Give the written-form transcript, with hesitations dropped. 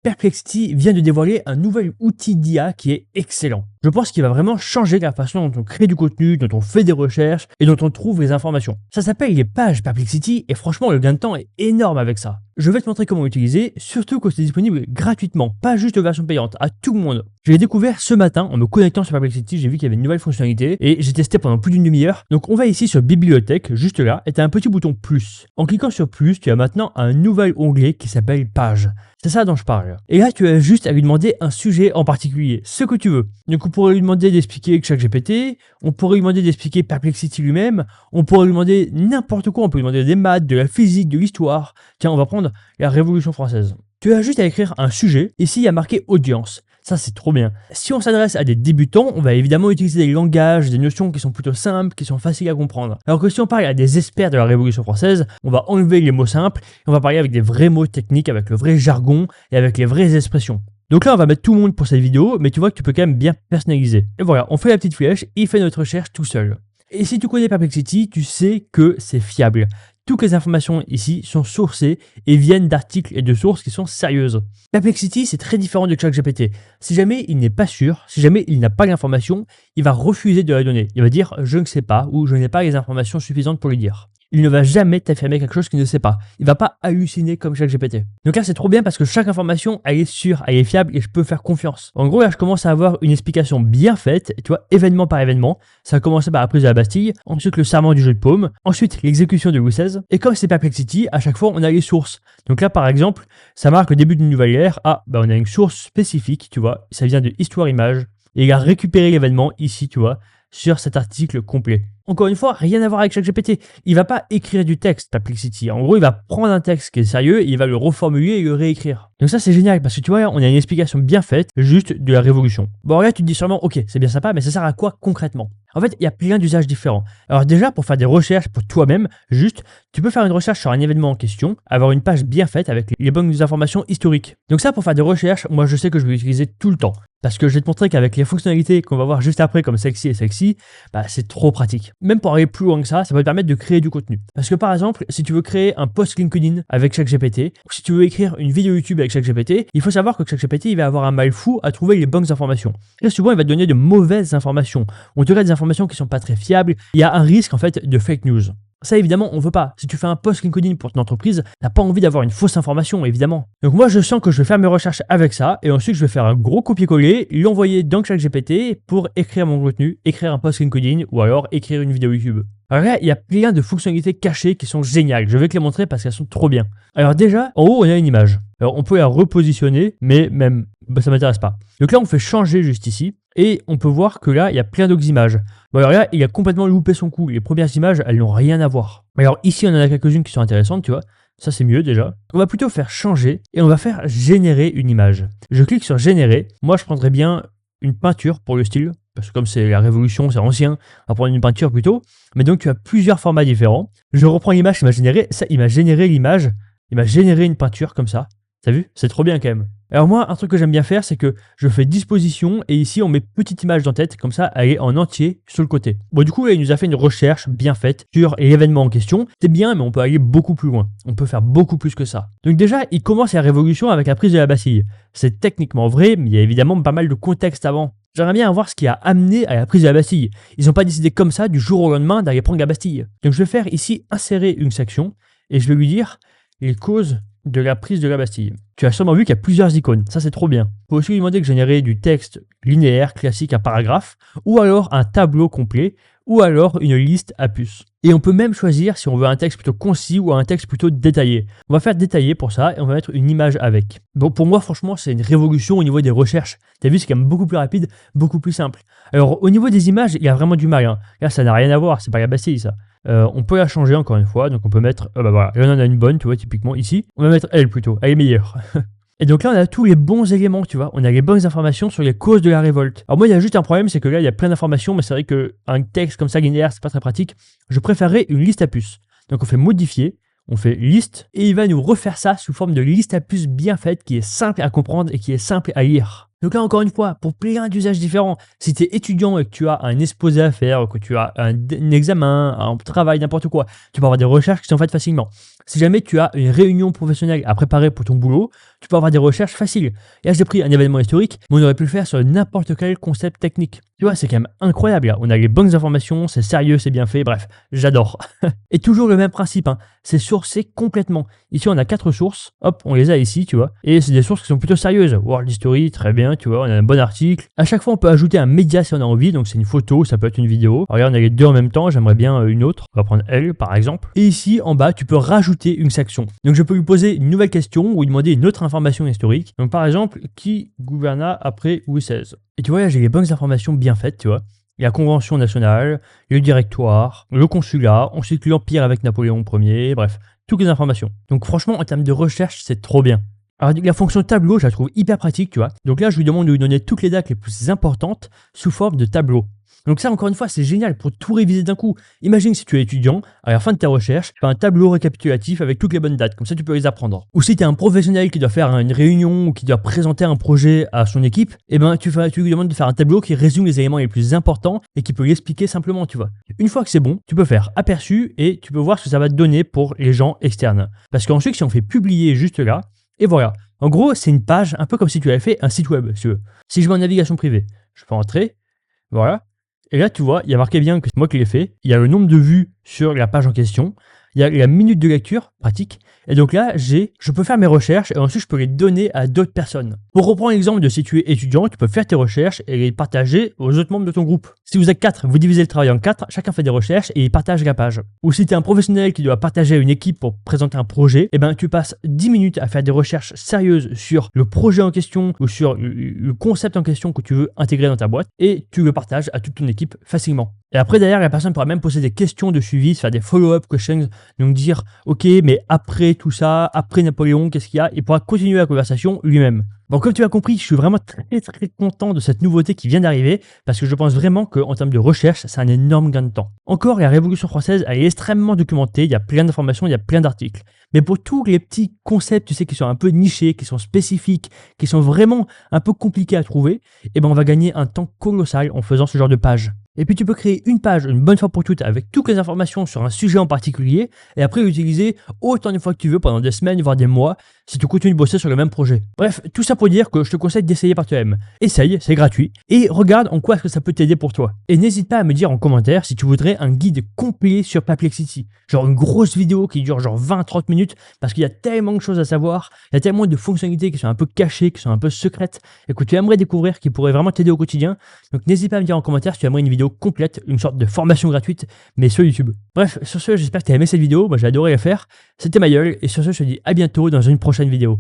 Perplexity vient de dévoiler un nouvel outil d'IA qui est excellent. Je pense qu'il va vraiment changer la façon dont on crée du contenu, dont on fait des recherches et dont on trouve les informations. Ça s'appelle les pages Perplexity et franchement le gain de temps est énorme avec ça. Je vais te montrer comment l'utiliser, surtout que c'est disponible gratuitement, pas juste de version payante, à tout le monde. Je l'ai découvert ce matin en me connectant sur Perplexity, j'ai vu qu'il y avait une nouvelle fonctionnalité et j'ai testé pendant plus d'une demi-heure. Donc on va ici sur Bibliothèque, juste là, et tu as un petit bouton plus. En cliquant sur plus, tu as maintenant un nouvel onglet qui s'appelle Pages. C'est ça dont je parle. Et là, tu as juste à lui demander un sujet en particulier, ce que tu veux. Donc on pourrait lui demander d'expliquer ChatGPT, on pourrait lui demander d'expliquer Perplexity lui-même, on pourrait lui demander n'importe quoi, on peut lui demander des maths, de la physique, de l'histoire. Tiens, on va prendre la Révolution française. Tu as juste à écrire un sujet, ici il y a marqué audience. Ça c'est trop bien. Si on s'adresse à des débutants, on va évidemment utiliser des langages, des notions qui sont plutôt simples, qui sont faciles à comprendre. Alors que si on parle à des experts de la Révolution française, on va enlever les mots simples et on va parler avec des vrais mots techniques, avec le vrai jargon et avec les vraies expressions. Donc là on va mettre tout le monde pour cette vidéo, mais tu vois que tu peux quand même bien personnaliser. Et voilà, on fait la petite flèche et il fait notre recherche tout seul. Et si tu connais Perplexity, tu sais que c'est fiable. Toutes les informations ici sont sourcées et viennent d'articles et de sources qui sont sérieuses. Perplexity, c'est très différent de ChatGPT. Si jamais il n'est pas sûr, si jamais il n'a pas l'information, il va refuser de la donner. Il va dire « je ne sais pas » ou « je n'ai pas les informations suffisantes pour lui dire ». Il ne va jamais t'affirmer quelque chose qu'il ne sait pas. Il va pas halluciner comme ChatGPT. Donc là, c'est trop bien parce que chaque information, elle est sûre, elle est fiable et je peux faire confiance. En gros, là, je commence à avoir une explication bien faite, tu vois, événement par événement. Ça a commencé par la prise de la Bastille, ensuite le serment du jeu de paume, ensuite l'exécution de Louis XVI. Et comme c'est Perplexity, à chaque fois, on a les sources. Donc là, par exemple, ça marque le début d'une nouvelle ère. Ah, bah on a une source spécifique, tu vois, ça vient de Histoire Image. Et il a récupéré l'événement ici, tu vois, sur cet article complet. Encore une fois, rien à voir avec ChatGPT. Il va pas écrire du texte, Perplexity. En gros, il va prendre un texte qui est sérieux, et il va le reformuler et le réécrire. Donc ça, c'est génial parce que tu vois, on a une explication bien faite, juste de la Révolution. Bon, là, tu te dis sûrement, ok, c'est bien sympa, mais ça sert à quoi concrètement? En fait, il y a plein d'usages différents. Alors déjà, pour faire des recherches pour toi-même, juste, tu peux faire une recherche sur un événement en question, avoir une page bien faite avec les bonnes informations historiques. Donc ça, pour faire des recherches, moi, je sais que je vais l'utiliser tout le temps. Parce que je vais te montrer qu'avec les fonctionnalités qu'on va voir juste après, comme sexy et sexy, bah, c'est trop pratique. Même pour aller plus loin que ça va te permettre de créer du contenu. Parce que par exemple, si tu veux créer un post LinkedIn avec ChatGPT, ou si tu veux écrire une vidéo YouTube avec ChatGPT, il faut savoir que ChatGPT, il va avoir un mal fou à trouver les bonnes informations. Très souvent, il va te donner de mauvaises informations. On te donne des informations qui sont pas très fiables. Il y a un risque, en fait, de fake news. Ça, évidemment, on veut pas. Si tu fais un post LinkedIn pour ton entreprise, t'as pas envie d'avoir une fausse information, évidemment. Donc moi, je sens que je vais faire mes recherches avec ça, et ensuite, je vais faire un gros copier-coller, l'envoyer dans ChatGPT pour écrire mon contenu, écrire un post LinkedIn, ou alors écrire une vidéo YouTube. Alors là, il y a plein de fonctionnalités cachées qui sont géniales. Je vais te les montrer parce qu'elles sont trop bien. Alors déjà, en haut, on a une image. Alors on peut la repositionner, mais même, ça m'intéresse pas. Donc là, on fait changer juste ici. Et on peut voir que là, il y a plein d'autres images. Bon alors là, il a complètement loupé son coup. Les premières images, elles n'ont rien à voir. Alors ici, on en a quelques-unes qui sont intéressantes, tu vois. Ça, c'est mieux déjà. On va plutôt faire changer et on va faire générer une image. Je clique sur générer. Moi, je prendrais bien une peinture pour le style. Parce que comme c'est la Révolution, c'est ancien, on va prendre une peinture plutôt. Mais donc, tu as plusieurs formats différents. Je reprends l'image qu'il m'a généré. Ça, il m'a généré l'image. Il m'a généré une peinture comme ça. T'as vu? C'est trop bien quand même. Alors moi, un truc que j'aime bien faire, c'est que je fais disposition et ici, on met petite image dans tête, comme ça, elle est en entier sur le côté. Bon, du coup, là, il nous a fait une recherche bien faite sur l'événement en question. C'est bien, mais on peut aller beaucoup plus loin. On peut faire beaucoup plus que ça. Donc déjà, il commence la Révolution avec la prise de la Bastille. C'est techniquement vrai, mais il y a évidemment pas mal de contexte avant. J'aimerais bien voir ce qui a amené à la prise de la Bastille. Ils n'ont pas décidé comme ça, du jour au lendemain, d'aller prendre la Bastille. Donc je vais faire ici insérer une section et je vais lui dire les causes de la prise de la Bastille. Tu as sûrement vu qu'il y a plusieurs icônes, ça c'est trop bien. Il faut aussi lui demander que générer du texte linéaire, classique, un paragraphe, ou alors un tableau complet, ou alors une liste à puces. Et on peut même choisir si on veut un texte plutôt concis ou un texte plutôt détaillé. On va faire détaillé pour ça et on va mettre une image avec. Bon, pour moi, franchement, c'est une révolution au niveau des recherches. T'as vu, c'est quand même beaucoup plus rapide, beaucoup plus simple. Alors, au niveau des images, il y a vraiment du mal. Hein. Là, ça n'a rien à voir, c'est pas la Bastille, ça. On peut la changer encore une fois, donc on peut mettre, bah voilà, là on en a une bonne, tu vois, typiquement ici. On va mettre elle plutôt, elle est meilleure. Et donc là, on a tous les bons éléments, tu vois. On a les bonnes informations sur les causes de la révolte. Alors moi, il y a juste un problème, c'est que là, il y a plein d'informations, mais c'est vrai qu'un texte comme ça, linéaire, c'est pas très pratique. Je préférerais une liste à puces. Donc on fait modifier, on fait liste, et il va nous refaire ça sous forme de liste à puces bien faite, qui est simple à comprendre et qui est simple à lire. Donc là, encore une fois, pour plein d'usages différents, si tu es étudiant et que tu as un exposé à faire, que tu as un examen, un travail, n'importe quoi, tu peux avoir des recherches qui sont faites facilement. Si jamais tu as une réunion professionnelle à préparer pour ton boulot, tu peux avoir des recherches faciles. Et là, j'ai pris un événement historique, mais on aurait pu le faire sur n'importe quel concept technique. Tu vois, c'est quand même incroyable, là. On a les bonnes informations, c'est sérieux, c'est bien fait, bref, j'adore. Et toujours le même principe, hein, c'est sourcé complètement. Ici, on a 4 sources, hop, on les a ici, tu vois. Et c'est des sources qui sont plutôt sérieuses. World History, très bien, tu vois, on a un bon article. À chaque fois, on peut ajouter un média si on a envie, donc c'est une photo, ça peut être une vidéo. Alors, regarde, on a les deux en même temps, j'aimerais bien une autre. On va prendre elle, par exemple. Et ici, en bas, tu peux rajouter une section. Donc, je peux lui poser une nouvelle question ou lui demander une autre information historique. Donc, par exemple, qui gouverna après Louis XVI? Et tu vois, là, j'ai les bonnes informations bien faites, tu vois. La Convention nationale, le directoire, le consulat, ensuite l'Empire avec Napoléon Ier, bref, toutes les informations. Donc franchement, en termes de recherche, c'est trop bien. Alors la fonction tableau, je la trouve hyper pratique, tu vois. Donc là, je lui demande de lui donner toutes les dates les plus importantes sous forme de tableau. Donc ça, encore une fois, c'est génial pour tout réviser d'un coup. Imagine si tu es étudiant, à la fin de tes recherches, tu fais un tableau récapitulatif avec toutes les bonnes dates, comme ça tu peux les apprendre. Ou si tu es un professionnel qui doit faire une réunion ou qui doit présenter un projet à son équipe, eh ben tu lui demandes de faire un tableau qui résume les éléments les plus importants et qui peut l'expliquer simplement, tu vois. Une fois que c'est bon, tu peux faire aperçu et tu peux voir ce que ça va te donner pour les gens externes. Parce qu'ensuite, si on fait publier juste là, et voilà. En gros, c'est une page un peu comme si tu avais fait un site web, si tu veux. Si je mets en navigation privée, je peux entrer, voilà. Et là, tu vois, il y a marqué bien que c'est moi qui l'ai fait. Il y a le nombre de vues sur la page en question. Il y a la minute de lecture, pratique. Et donc là, je peux faire mes recherches et ensuite je peux les donner à d'autres personnes. Pour reprendre l'exemple de si tu es étudiant, tu peux faire tes recherches et les partager aux autres membres de ton groupe. Si vous êtes 4, vous divisez le travail en 4, chacun fait des recherches et il partage la page. Ou si tu es un professionnel qui doit partager à une équipe pour présenter un projet, eh ben tu passes 10 minutes à faire des recherches sérieuses sur le projet en question ou sur le concept en question que tu veux intégrer dans ta boîte et tu le partages à toute ton équipe facilement. Et après, derrière, la personne pourra même poser des questions de suivi, faire des follow-up questions, donc dire, ok, mais après tout ça, après Napoléon, qu'est-ce qu'il y a? Il pourra continuer la conversation lui-même. Bon, comme tu as compris, je suis vraiment très content de cette nouveauté qui vient d'arriver, parce que je pense vraiment qu'en termes de recherche, c'est un énorme gain de temps. Encore, la Révolution française, elle est extrêmement documentée, il y a plein d'informations, il y a plein d'articles. Mais pour tous les petits concepts, tu sais, qui sont un peu nichés, qui sont spécifiques, qui sont vraiment un peu compliqués à trouver, eh ben on va gagner un temps colossal en faisant ce genre de page. Et puis tu peux créer une page une bonne fois pour toutes avec toutes les informations sur un sujet en particulier et après l'utiliser autant de fois que tu veux pendant des semaines voire des mois si tu continues de bosser sur le même projet. Bref, tout ça pour dire que je te conseille d'essayer par toi-même. Essaye, c'est gratuit et regarde en quoi est-ce que ça peut t'aider pour toi. Et n'hésite pas à me dire en commentaire si tu voudrais un guide complet sur Perplexity. Genre une grosse vidéo qui dure genre 20-30 minutes parce qu'il y a tellement de choses à savoir, il y a tellement de fonctionnalités qui sont un peu cachées, qui sont un peu secrètes et que tu aimerais découvrir qui pourraient vraiment t'aider au quotidien. Donc n'hésite pas à me dire en commentaire si tu aimerais une vidéo complète, une sorte de formation gratuite, mais sur YouTube. Bref, sur ce, j'espère que tu as aimé cette vidéo, moi j'ai adoré la faire, c'était ma gueule, et sur ce, je te dis à bientôt dans une prochaine vidéo.